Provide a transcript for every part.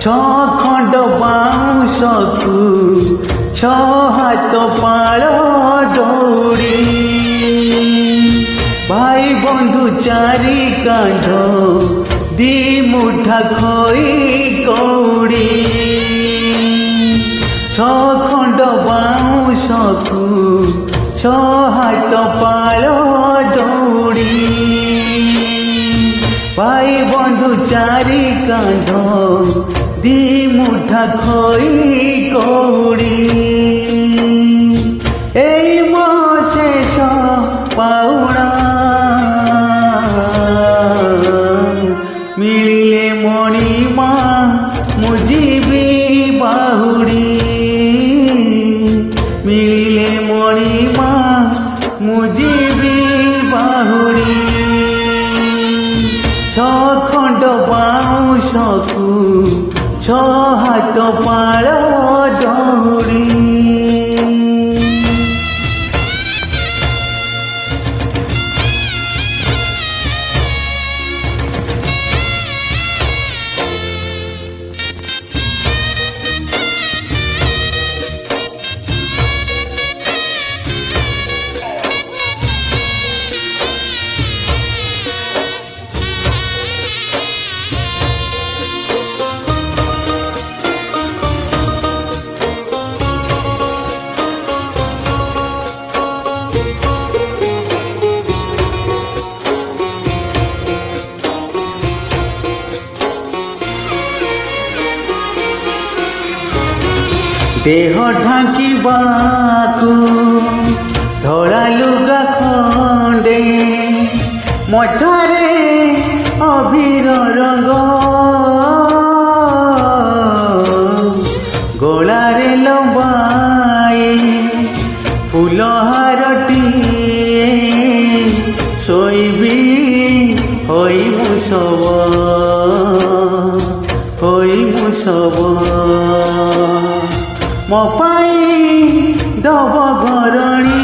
खंड बाउंशकु छ हाथ पाळ दौड़ी भाई बंधु चारि कांध दी मुठा खोई कौड़ी छ खंड बाउंशकु छ हाथ पाळ दौड़ी भाई बंधु चारि कांध दी मुठा खोई कौड़ी एई मो शेष पाउणा मिलिले मणिमा मुझीबी बाहुड़ी मिलिले मणिमा मुझीबी बाहुड़ी छ खंड बाउंशकु छ हाथ पाळ दौड़ी देह ढांकिबाकु धड़ा लुगा खंडे मथारे अबीर रंग गोलारे लंबाई फुलहारटीए शोइबी होई मुसव मो पाई दब घरणी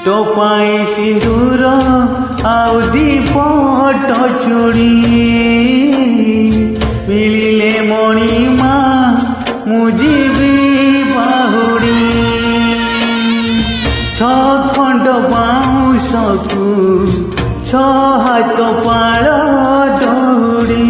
तो पाई सिंदूर आउ दीपट चूड़ी मिलिले मणिमा मुझीबी बाहुड़ी छ खंड बाउंशकु छ हाथ पाळ दौड़ी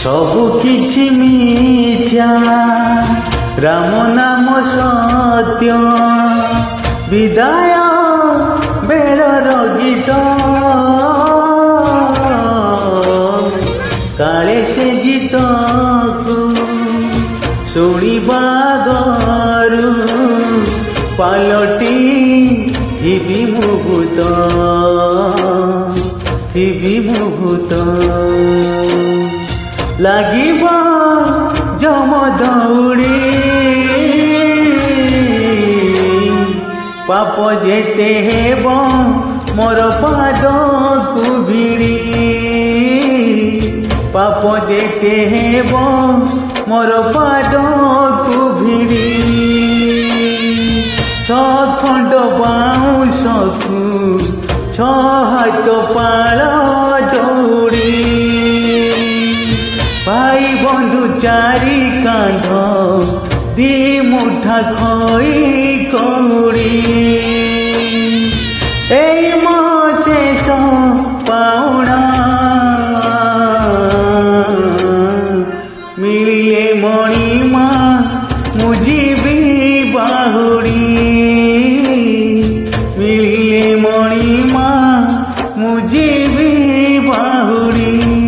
सबु किछि मिथ्या राम नाम सत्य विदाय बेलर गीत काले से गीत को शुणिबा गरु पालटी थिबी मुहूर्त लागिबा जम दौड़ी पाप जेते हेब मोर पाद को भिड़ी पाप जेते हेब मोर पाद को भिड़ी छ खंड बाउंशकु छ हाथ पाळ दौड़ी भाई बंधु चारि कांध दी मुठा खोई कौड़ी एई मो शेष पाउणा मिलिले मणिमा मुझीबी बाहुड़ी मिलिले मणिमा मुझीबी ବାହୁଡ଼ି